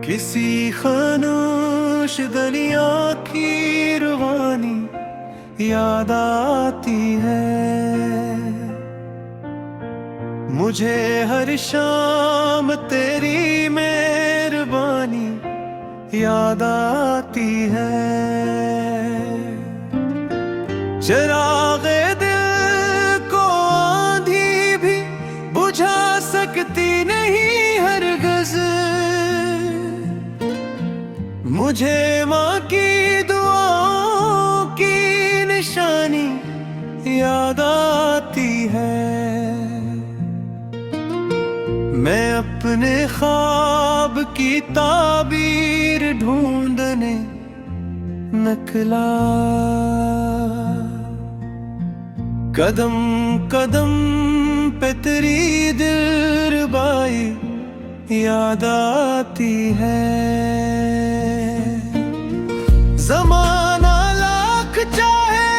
किसी खामोश दरिया की रवानी याद आती है मुझे हर शाम तेरी मेहरबानी याद आती है। चिरागे दिल को आंधी भी बुझा सकती नहीं हरगिज़, मुझे माँ की दुआओं की निशानी याद आती है। मैं अपने ख्वाब की ताबीर ढूंढने निकला, कदम कदम पे तेरी दिलरुबाई याद आती है। ज़माना लाख चाहे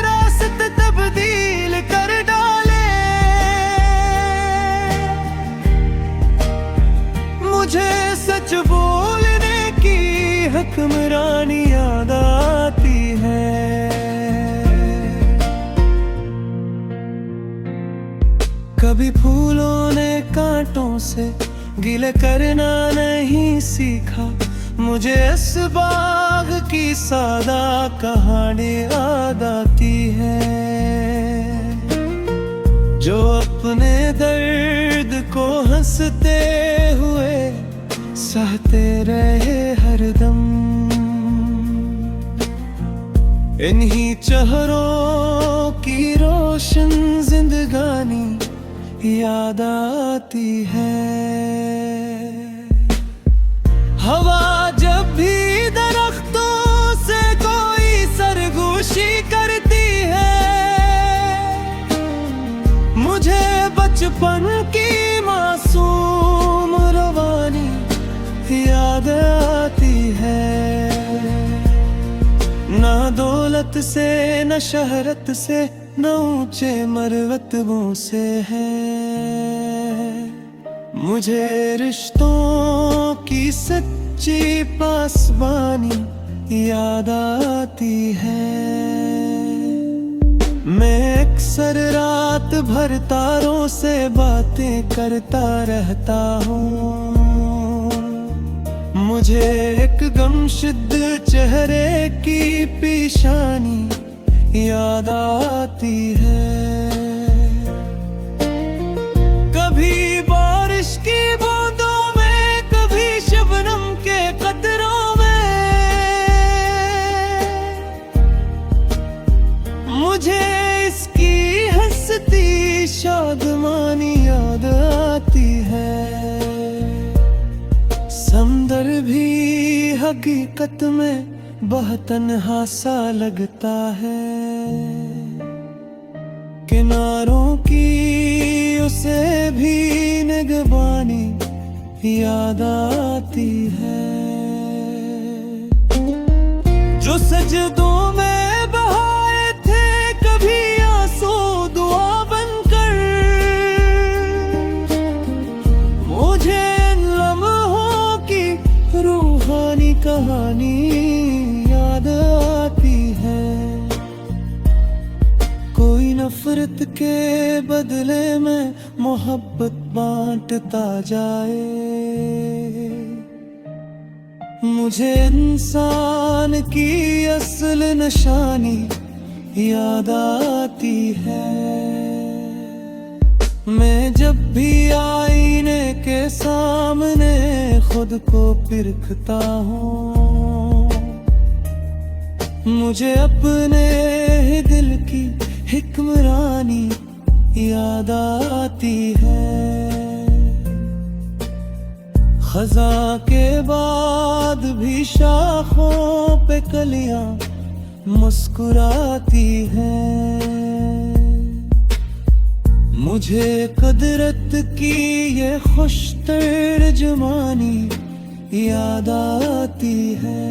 रास्ते तब्दील कर डाले, मुझे सच बोलने की हुक्मरानी याद आती है। कभी फूलों ने कांटों से गिले करना नहीं सीखा, मुझे इस बाग की सादा कहानी याद आती है। जो अपने दर्द को हंसते हुए सहते रहे हरदम, इन्हीं चेहरों की रोशन जिंदगानी याद आती है। हवा जब भी दरख्तों से कोई सरगोशी करती है, मुझे बचपन की मासूम रवानी याद आती है। ना दौलत से न शहरत से न ऊंचे मर्तबों से है, मुझे रिश्तों की सच्ची पासबानी याद आती है। मैं अक्सर रात भर तारों से बातें करता रहता हूँ, मुझे एक गमशुदा चेहरे की पेशानी याद आती है। कभी बारिश की बूंदों में, कभी शबनम के कतरों में, मुझे इसकी हंसती शादमानी याद आती है। समंदर भी हकीकत में बहुत तन्हा सा लगता है, किनारों की उसे भी निगहबानी याद आती है। जो सजदों में बहाए थे कभी आंसू दुआ बनकर, मुझे इन लम्हों की रूहानी कहानी याद आती है। कोई नफरत के बदले में मोहब्बत बांटता जाए, मुझे इंसान की असल निशानी याद आती है। मैं जब भी आईने के सामने खुद को परखता हूँ, मुझे अपने ही दिल की हुक्मरानी याद आती है। खज़ा के बाद भी शाखों पे कलियां मुस्कुराती हैं, मुझे कुदरत की ये खुश तर्जुमानी याद आती है।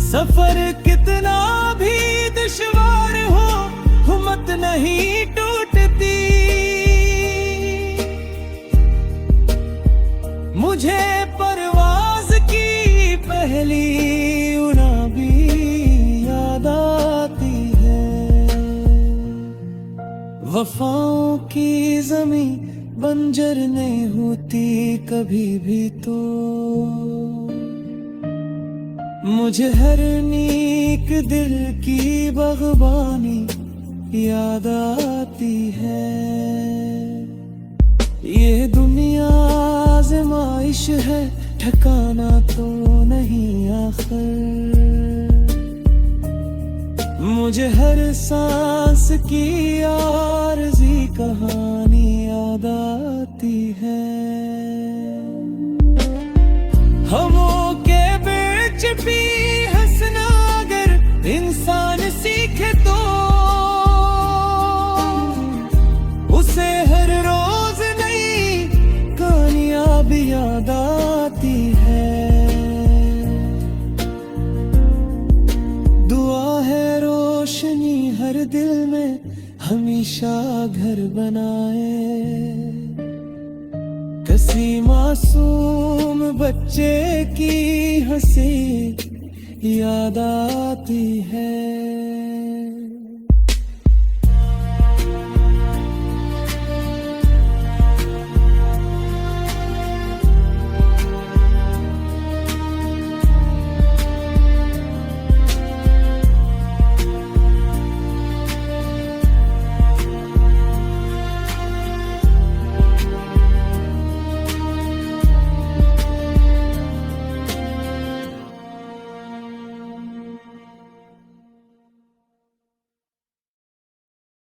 सफर कितना भी दुश्वार हो, हिम्मत नहीं टूटती, वफाओं की जमीन बंजर नहीं होती कभी भी तो मुझे हर नीक दिल की बागबानी याद आती है। ये दुनिया आज़माइश है, ठिकाना तो नहीं आखिर। मुझे हर सांस की आरज़ी कहानी याद आती है। हमों के बीच भी हंसना अगर इंसान सीखे तो उसे हर रोज नई कामयाबी याद आती है। दुआ है रोशनी हर दिल में हमेशा घर बनाए, किसी मासूम बच्चे की हंसी याद आती है।